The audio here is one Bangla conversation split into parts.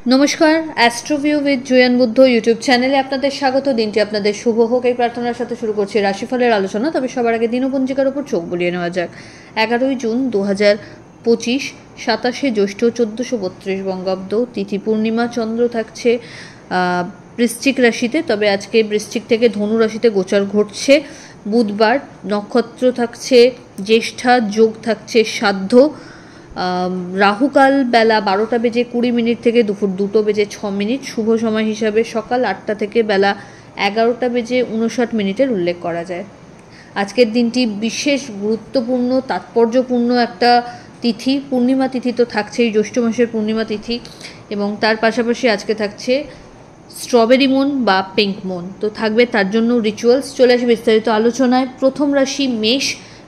নমস্কার, অ্যাস্ট্রোভিউ উইথ জুয়ান বুদ্ধ ইউটিউব চ্যানেলে আপনাদের স্বাগত। দিনটি আপনাদের শুভ হোক এই প্রার্থনার সাথে শুরু করছি রাশিফলের আলোচনা। তবে সবার আগে দিনপঞ্জিকার উপর চোখ বুলিয়ে নেওয়া যাক। 11ই জুন 2025, 27শে জ্যৈষ্ঠ 1432 বঙ্গাব্দ, তিথি পূর্ণিমা, চন্দ্র থাকছে বৃশ্চিক রাশিতে। তবে আজকে বৃশ্চিক থেকে ধনু রাশিতে গোচর ঘটছে বুধবার। নক্ষত্র থাকছে জ্যেষ্ঠা, যোগ থাকছে শ্রাদ্ধ। রাহুকাল বেলা 12:20 থেকে দুপুর 2:06। শুভ সময় হিসাবে সকাল 8টা থেকে বেলা 11:59 উল্লেখ করা যায়। আজকের দিনটি বিশেষ গুরুত্বপূর্ণ, তাৎপর্যপূর্ণ একটা তিথি। পূর্ণিমা তিথি তো থাকছেই, জ্যৈষ্ঠ মাসের পূর্ণিমা তিথি, এবং তার পাশাপাশি আজকে থাকছে স্ট্রবেরি মুন বা পিঙ্ক মুন। তো থাকবে তার জন্য রিচুয়ালস। চলে আসি বিস্তারিত আলোচনায়। প্রথম রাশি মেষ।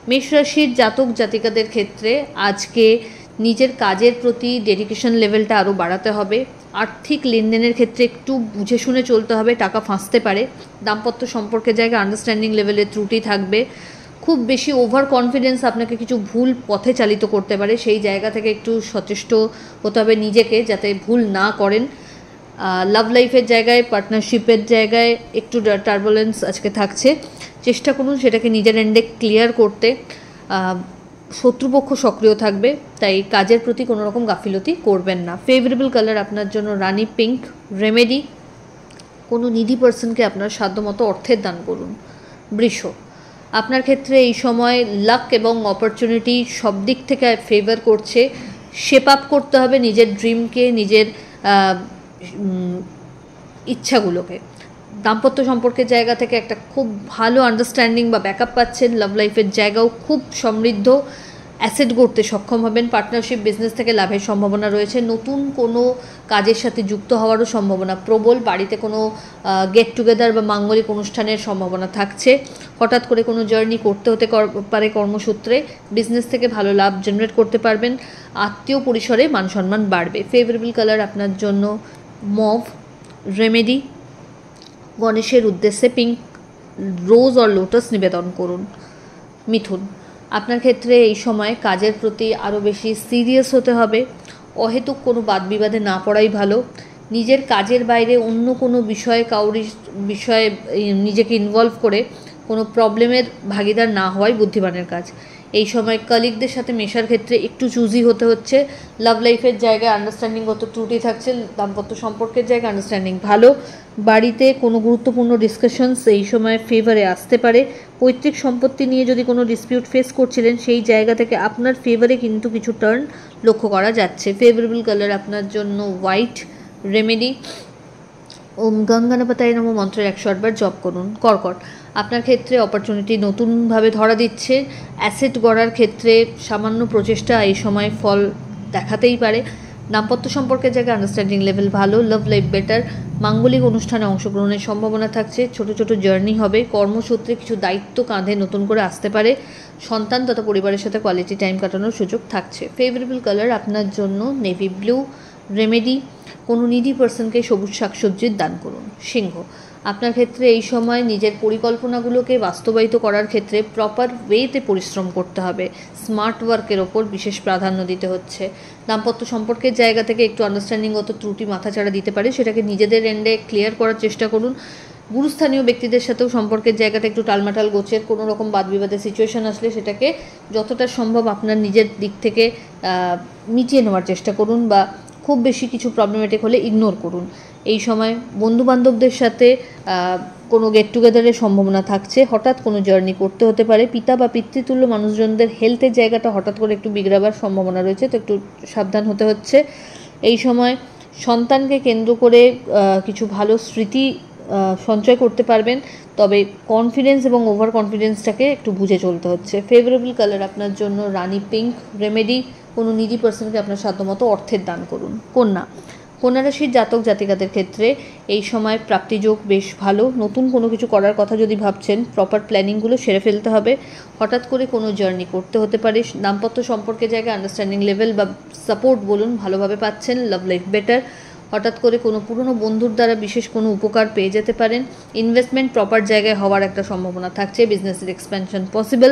মেষ রাশির জাতক জাতিকাদের ক্ষেত্রে আজকে নিজের কাজের প্রতি ডেডিকেশন লেভেলটা আরও বাড়াতে হবে। আর্থিক লেনদেনের ক্ষেত্রে একটু বুঝে শুনে চলতে হবে, টাকা ফাঁসতে পারে। দাম্পত্য সম্পর্কের জায়গায় আন্ডারস্ট্যান্ডিং লেভেলের ত্রুটি থাকবে। খুব বেশি ওভার কনফিডেন্স আপনাকে কিছু ভুল পথে চালিত করতে পারে। সেই জায়গা থেকে একটু সচেষ্ট হতে হবে নিজেকে, যাতে ভুল না করেন। লাভ লাইফের জায়গায়, পার্টনারশিপের জায়গায় একটু টার্বুলেন্স আজকে থাকছে। চেষ্টা করুন সেটাকে নিজের এন্ডে ক্লিয়ার করতে। শত্রুপক্ষ সক্রিয় থাকবে, তাই কাজের প্রতি কোনো রকম গাফিলতি করবেন না। ফেভারেবল কালার আপনার জন্য রানি পিঙ্ক। রেমেডি, কোনো নিডি পার্সনকে আপনার সাধ্যমতো অর্থের দান করুন। বৃষ, আপনার ক্ষেত্রে এই সময় লাক এবং অপরচুনিটি সব দিক থেকে ফেভার করছে। শেপ আপ করতে হবে নিজের ড্রিমকে, নিজের ইচ্ছাগুলোকে। দাম্পত্য সম্পর্কের জায়গা থেকে একটা খুব ভালো আন্ডারস্ট্যান্ডিং বা ব্যাকআপ পাচ্ছেন। লাভ লাইফের জায়গাও খুব সমৃদ্ধ, অ্যাসেট গড়তে সক্ষম হবেন। পার্টনারশিপ বিজনেস থেকে লাভের সম্ভাবনা রয়েছে। নতুন কোনো কাজের সাথে যুক্ত হওয়ারও সম্ভাবনা প্রবল। বাড়িতে কোনো গেট টুগেদার বা মাঙ্গলিক অনুষ্ঠানের সম্ভাবনা থাকছে। হঠাৎ করে কোনো জার্নি করতে হতে পারে কর্মসূত্রে। বিজনেস থেকে ভালো লাভ জেনারেট করতে পারবেন। আত্মীয় পরিসরে মান সম্মান বাড়বে। ফেভারেবল কালার আপনার জন্য মভ। রেমেডি, গণেশের উদ্দেশ্যে পিঙ্ক রোজ আর লোটাস নিবেদন করুন। মিথুন, আপনার ক্ষেত্রে এই সময় কাজের প্রতি আরও বেশি সিরিয়াস হতে হবে। অহেতুক কোনো বাদবিবাদে না পড়াই ভালো। নিজের কাজের বাইরে অন্য কোনো বিষয়ে বিষয়ে নিজেকে ইনভলভ করে কোনো প্রবলেমের ভাগিদার না হওয়াই বুদ্ধিমানের কাজ। এই সময় কলিগদের সাথে মেশার ক্ষেত্রে একটু চুজি হতে হচ্ছে। লাভ লাইফের জায়গায় আন্ডারস্ট্যান্ডিংগত ত্রুটি থাকছে। দাম্পত্য সম্পর্কের জায়গায় আন্ডারস্ট্যান্ডিং ভালো। বাড়িতে কোনো গুরুত্বপূর্ণ ডিসকাশনস এই সময় ফেভারে আসতে পারে। পৈতৃক সম্পত্তি নিয়ে যদি কোনো ডিসপিউট ফেস করছিলেন, সেই জায়গা থেকে আপনার ফেভারে কিন্তু কিছু টার্ন লক্ষ্য করা যাচ্ছে। ফেভারেবল কালার আপনার জন্য হোয়াইট। রেমেডি, ওম গঙ্গানাপতায় নমঃ মন্ত্রের 108 বার জপ করুন। কর্কট, আপনার ক্ষেত্রে অপরচুনিটি নতুনভাবে ধরা দিচ্ছে। অ্যাসেট গড়ার ক্ষেত্রে সামান্য প্রচেষ্টা এই সময় ফল দেখাতেই পারে। দাম্পত্য সম্পর্কের জায়গায় আন্ডারস্ট্যান্ডিং লেভেল ভালো। Love life better. মাঙ্গলিক অনুষ্ঠানে অংশগ্রহণের সম্ভাবনা থাকছে। ছোট ছোট জার্নি হবে। কর্মসূত্রে কিছু দায়িত্ব কাঁধে নতুন করে আসতে পারে। সন্তান তথা পরিবারের সাথে কোয়ালিটি টাইম কাটানোর সুযোগ থাকছে। ফেভারেবল কালার আপনার জন্য নেভি ব্লু। রেমেডি, কোনো নিডি পার্সনকে সবুজ শাকসবজির দান করুন। সিংহ, আপনার ক্ষেত্রে এই সময় নিজের পরিকল্পনাগুলোকে বাস্তবায়িত করার ক্ষেত্রে প্রপার ওয়েতে পরিশ্রম করতে হবে। স্মার্ট ওয়ার্কের ওপর বিশেষ প্রাধান্য দিতে হচ্ছে। দাম্পত্য সম্পর্কের জায়গা থেকে একটু আন্ডারস্ট্যান্ডিংগত ত্রুটি মাথাচাড়া দিতে পারে, সেটাকে নিজেদের এন্ডে ক্লিয়ার করার চেষ্টা করুন। গুরুস্থানীয় ব্যক্তিদের সাথেও সম্পর্কের জায়গাটা একটু টালমাটাল গোছের। কোনো রকম বাদবিবাদের সিচুয়েশন আসলে সেটাকে যতটা সম্ভব আপনার নিজের দিক থেকে মিটিয়ে নেওয়ার চেষ্টা করুন, বা খুব বেশি কিছু প্রবলেমেটিক হলে ইগনোর করুন। এই সময় বন্ধুবান্ধবদের সাথে কোনো গেট টুগেদারের সম্ভাবনা থাকছে। হঠাৎ কোনো জার্নি করতে হতে পারে। পিতা বা পিতৃতুল্য মানুষজনদের হেলথের জায়গাটা হঠাৎ করে একটু বিগড়াবার সম্ভাবনা রয়েছে, তো একটু সাবধান হতে হচ্ছে। এই সময় সন্তানকে কেন্দ্র করে কিছু ভালো স্মৃতি সঞ্চয় করতে পারবেন, তবে কনফিডেন্স এবং ওভার কনফিডেন্সটাকে একটু বুঝে চলতে হচ্ছে। ফেভারেবল কালার আপনার জন্য রানি পিঙ্ক। রেমেডি, কোনো নিডি পার্সনকে আপনার সাধ্যমতো অর্থের দান করুন। কন্যা, কন্যা রাশির জাতক জাতিকাদের ক্ষেত্রে এই সময় প্রাপ্তিযোগ বেশ ভালো। নতুন কোনো কিছু করার কথা যদি ভাবছেন, প্রপার প্ল্যানিংগুলো সেরে ফেলতে হবে। হঠাৎ করে কোনো জার্নি করতে হতে পারে। দাম্পত্য সম্পর্কের জায়গায় আন্ডারস্ট্যান্ডিং লেভেল বা সাপোর্ট বলুন ভালোভাবে পাচ্ছেন। Love life better. হঠাৎ করে কোনো পুরনো বন্ধুর দ্বারা বিশেষ কোনো উপকার পেয়ে যেতে পারেন। ইনভেস্টমেন্ট প্রপার জায়গায় হওয়ার একটা সম্ভাবনা থাকছে। বিজনেসের এক্সপ্যানশন পসিবল।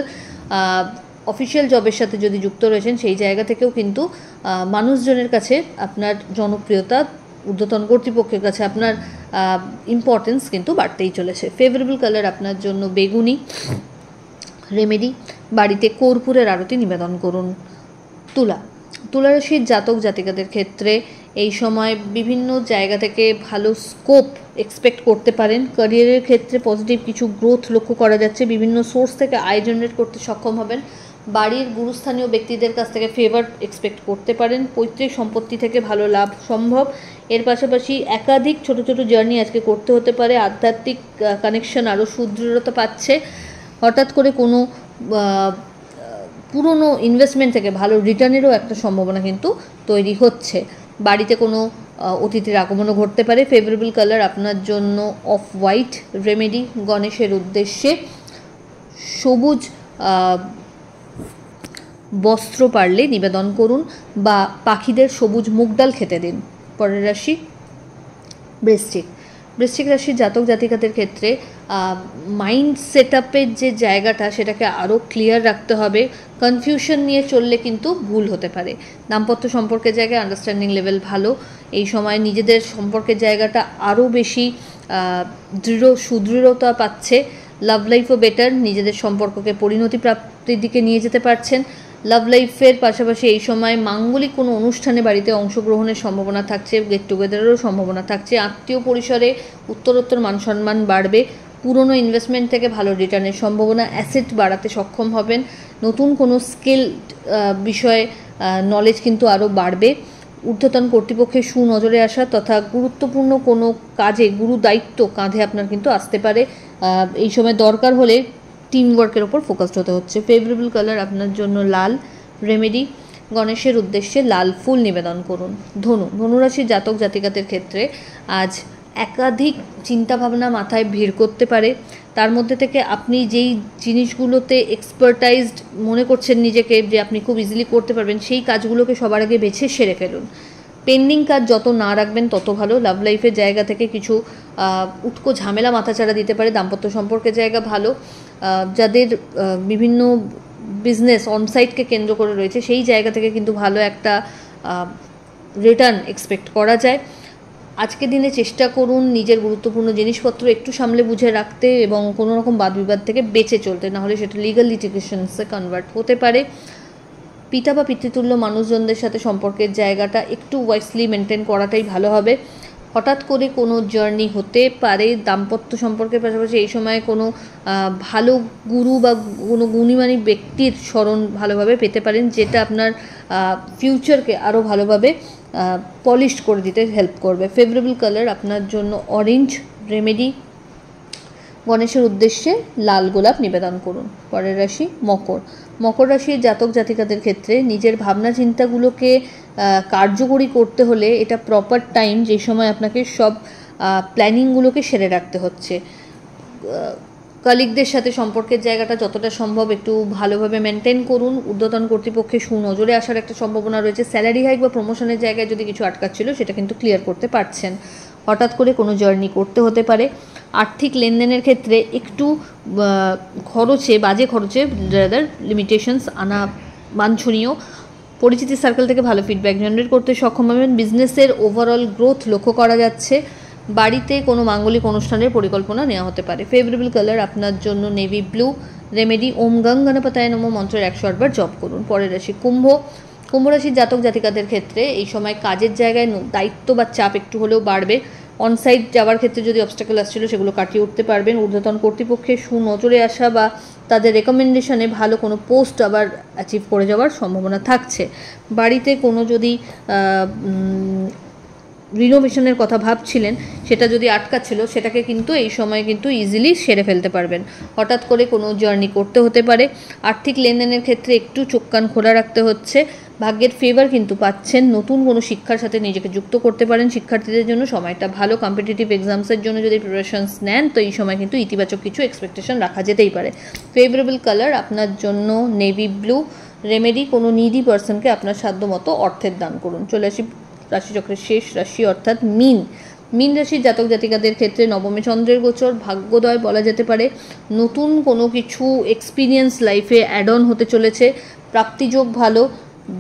অফিসিয়াল জবের সাথে যদি যুক্ত রয়েছেন, সেই জায়গা থেকেও কিন্তু মানুষজনের কাছে আপনার জনপ্রিয়তা ঊর্ধ্বতন কর্তৃপক্ষের কাছে আপনার ইম্পর্টেন্স কিন্তু বাড়তেই চলেছে। ফেভারেবল কালার আপনার জন্য বেগুনি। রেমেডি, বাড়িতে কর্পূরের আরতি নিবেদন করুন। তুলা রাশির জাতক জাতিকাদের ক্ষেত্রে এই সময় বিভিন্ন জায়গা থেকে ভালো স্কোপ এক্সপেক্ট করতে পারেন। ক্যারিয়ারের ক্ষেত্রে পজিটিভ কিছু গ্রোথ লক্ষ্য করা যাচ্ছে, বিভিন্ন সোর্স থেকে আয় জেনারেট করতে সক্ষম হবেন। বাড়ির গুরুস্থানীয় ব্যক্তিদের কাছ থেকে ফেভার এক্সপেক্ট করতে পারেন। পৈতৃক সম্পত্তি থেকে ভালো লাভ সম্ভব। এর পাশাপাশি একাধিক ছোট ছোট জার্নি আজকে করতে হতে পারে। আধ্যাত্মিক কানেকশন আরও সুদৃঢ়তা পাচ্ছে। হঠাৎ করে কোনো পুরনো ইনভেস্টমেন্ট থেকে ভালো রিটার্নেরও একটা সম্ভাবনা কিন্তু তৈরি হচ্ছে। বাড়িতে কোনো অতিথির আগমনও ঘটতে পারে। ফেভারেবল কালার আপনার জন্য অফ হোয়াইট। রেমেডি, গণেশের উদ্দেশ্যে সবুজ বস্ত্র পারলে নিবেদন করুন বা পাখিদের সবুজ মুগ ডাল খেতে দিন। পরের রাশি বৃশ্চিক রাশির জাতক জাতিকাদের ক্ষেত্রে মাইন্ড সেট আপের যে জায়গাটা সেটাকে আরও ক্লিয়ার রাখতে হবে। কনফিউশন নিয়ে চললে কিন্তু ভুল হতে পারে। দাম্পত্য সম্পর্কের জায়গায় আন্ডারস্ট্যান্ডিং লেভেল ভালো। এই সময় নিজেদের সম্পর্কের জায়গাটা আরও বেশি সুদৃঢ়তা পাচ্ছে। লাভ লাইফও বেটার, নিজেদের সম্পর্ককে পরিণতি প্রাপ্তির দিকে নিয়ে যেতে পারছেন। লাভ লাইফের পাশাপাশি এই সময় মাঙ্গলিক কোনো অনুষ্ঠানে বাড়িতে অংশগ্রহণের সম্ভাবনা থাকছে, গেট টুগেদারেরও সম্ভাবনা থাকছে। আত্মীয় পরিসরে উত্তরোত্তর মানসম্মান বাড়বে। পুরনো ইনভেস্টমেন্ট থেকে ভালো রিটার্নের সম্ভাবনা। অ্যাসেট বাড়াতে সক্ষম হবেন। নতুন কোনো স্কিল বিষয়ে নলেজ কিন্তু আরও বাড়বে। ঊর্ধ্বতন কর্তৃপক্ষের সুনজরে আসা তথা গুরুত্বপূর্ণ কোনো কাজে গুরু দায়িত্ব কাঁধে আপনার কিন্তু আসতে পারে। এই সময় দরকার হলে টিম ওয়ার্কের ওপর ফোকাসড হতে হচ্ছে। ফেভারেবল কালার আপনার জন্য লাল। রেমেডি, গণেশের উদ্দেশ্যে লাল ফুল নিবেদন করুন। ধনুরাশির জাতক জাতিকাদের ক্ষেত্রে আজ একাধিক চিন্তাভাবনা মাথায় ভিড় করতে পারে। তার মধ্যে থেকে আপনি যেই জিনিসগুলোতে এক্সপার্টাইজড মনে করছেন নিজেকে, যে আপনি খুব ইজিলি করতে পারবেন, সেই কাজগুলোকে সবার আগে বেছে সেরে ফেলুন। পেন্ডিং কাজ যত না রাখবেন তত ভালো। লাভ লাইফের জায়গা থেকে কিছু উটকো ঝামেলা মাথাচাড়া দিতে পারে। দাম্পত্য সম্পর্কের জায়গা ভালো। যাদের বিভিন্ন বিজনেস অনসাইটকে কেন্দ্র করে রয়েছে সেই জায়গা থেকে কিন্তু ভালো একটা রিটার্ন এক্সপেক্ট করা যায়। আজকে দিনে চেষ্টা করুন নিজের গুরুত্বপূর্ণ জিনিসপত্র একটু সামলে বুঝে রাখতে এবং কোনো রকম বাদবিবাদ থেকে বেঁচে চলতে, নাহলে সেটা লিগাল লিটিগেশনসে কনভার্ট হতে পারে। পিতা বা পিতৃতুল্য মানুষজনদের সাথে সম্পর্কের জায়গাটা একটু ওয়াইসলি মেনটেন করাটাই ভালো হবে। হঠাৎ করে কোনো জার্নি হতে পারে। দাম্পত্য সম্পর্কের পাশাপাশি এই সময় কোনো ভালো গুরু বা কোনো গুণীমানী ব্যক্তির স্মরণ ভালোভাবে পেতে পারেন, যেটা আপনার ফিউচারকে আরও ভালোভাবে পলিশ করে দিতে হেল্প করবে। ফেভারেবল কালার আপনার জন্য অরেঞ্জ। রেমেডি, গণেশের উদ্দেশ্যে লাল গোলাপ নিবেদন করুন। পরের রাশি মকর রাশির জাতক জাতিকাদের ক্ষেত্রে নিজের ভাবনা চিন্তাগুলোকে কার্যকরী করতে হলে এটা প্রপার টাইম, যে সময় আপনাকে সব প্ল্যানিংগুলোকে সেরে রাখতে হচ্ছে। কলিগদের সাথে সম্পর্কের জায়গাটা যতটা সম্ভব একটু ভালোভাবে মেনটেন করুন। ঊর্ধ্বতন কর্তৃপক্ষের সুনজরে আসার একটা সম্ভাবনা রয়েছে। স্যালারি হাইক বা প্রমোশনের জায়গায় যদি কিছু আটকাচ্ছিল সেটা কিন্তু ক্লিয়ার করতে পারছেন। হঠাৎ করে কোনো জার্নি করতে হতে পারে। আর্থিক লেনদেনের ক্ষেত্রে একটু বাজে খরচে রাদার লিমিটেশনস আনা বাঞ্ছনীয়। পরিচিতি সার্কেল থেকে ভালো ফিডব্যাক জেনারেট করতে সক্ষম হবেন। বিজনেসের ওভারঅল গ্রোথ লক্ষ্য করা যাচ্ছে। বাড়িতে কোনো মাঙ্গলিক অনুষ্ঠানের পরিকল্পনা নেওয়া হতে পারে। ফেভারেবল কালার আপনার জন্য নেভি ব্লু। রেমেডি, ওম গং গণপতায় নমঃ মন্ত্রের 108 বার জপ করুন। পরের রাশি কুম্ভ রাশির জাতক জাতিকাদের ক্ষেত্রে এই সময় কাজের জায়গায় দায়িত্ব বা চাপ একটু হলেও বাড়বে। অনসাইট যাওয়ার ক্ষেত্রে যদি অবস্টাকেল আসছিল সেগুলো কাটিয়ে উঠতে পারবেন। ঊর্ধ্বতন কর্তৃপক্ষের সুনজরে আসা বা তাদের রেকমেন্ডেশনে ভালো কোনো পোস্ট আবার অ্যাচিভ করে যাওয়ার সম্ভাবনা থাকছে। বাড়িতে কোনো যদি রিনোভেশনের কথা ভাবছিলেন সেটা যদি আটকাচ্ছিল সেটাকে কিন্তু এই সময় কিন্তু ইজিলি সেরে ফেলতে পারবেন। হঠাৎ করে কোনো জার্নি করতে হতে পারে। আর্থিক লেনদেনের ক্ষেত্রে একটু চোখ কান খোলা রাখতে হচ্ছে। ভাগ্যের ফেভার কিন্তু পাচ্ছেন। নতুন কোনো শিক্ষার সাথে নিজেকে যুক্ত করতে পারেন। শিক্ষার্থীদের জন্য সময়টা ভালো। কম্পিটিটিভ এক্সামসের জন্য যদি প্রিপারেশনস নেন তো এই সময় কিন্তু ইতিবাচক কিছু এক্সপেকটেশন রাখা যেতেই পারে। ফেভারেবল কালার আপনার জন্য নেভি ব্লু। রেমেডি, কোনো নিডি পার্সনকে আপনার সাধ্য মতো অর্থের দান করুন। চলে আসি রাশিচক্রের শেষ রাশি অর্থাৎ মীন রাশির জাতক জাতিকাদের ক্ষেত্রে নবমে চন্দ্রের গোচর, ভাগ্যোদয় বলা যেতে পারে। নতুন কোনো কিছু এক্সপিরিয়েন্স লাইফে অ্যাড অন হতে চলেছে। প্রাপ্তিযোগ ভালো।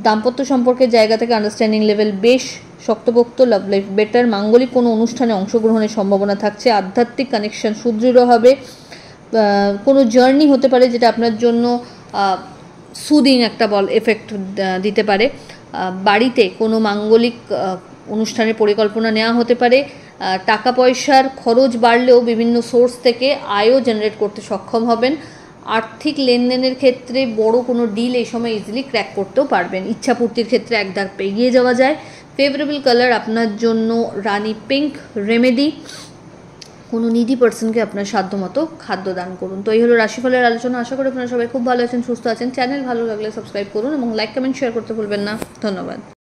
দাম্পত্য সম্পর্কের জায়গা থেকে আন্ডারস্ট্যান্ডিং লেভেল বেশ শক্তপোক্ত, লাভ লাইফ বেটার, মাঙ্গলিক কোনো অনুষ্ঠানে অংশগ্রহণের সম্ভাবনা থাকছে, আধ্যাত্মিক কানেকশন সুদৃঢ় হবে, কোনো জার্নি হতে পারে যেটা আপনার জন্য সুদিং একটা এফেক্ট দিতে পারে, বাড়িতে কোনো মাঙ্গলিক অনুষ্ঠানের পরিকল্পনা নেওয়া হতে পারে, টাকা পয়সার খরচ বাড়লেও বিভিন্ন সোর্স থেকে আয়ও জেনারেট করতে সক্ষম হবেন, আর্থিক লেনদেনের ক্ষেত্রে বড় কোনো ডিল এই সময় ইজিলি ক্র্যাক করতেও পারবেন, ইচ্ছাপূর্তির ক্ষেত্রে এক ধাপ এগিয়ে যাওয়া যায়। ফেভারেবল কালার আপনার জন্য রানি পিঙ্ক। রেমেডি, কোনো নিডি পার্সনকে আপনার সাধ্যমতো খাদ্য দান করুন। তো এই হলো রাশিফলের আলোচনা। আশা করি আপনারা সবাই খুব ভালো আছেন, সুস্থ আছেন। চ্যানেল ভালো লাগলে সাবস্ক্রাইব করুন এবং লাইক কমেন্ট শেয়ার করতে ভুলবেন না। ধন্যবাদ।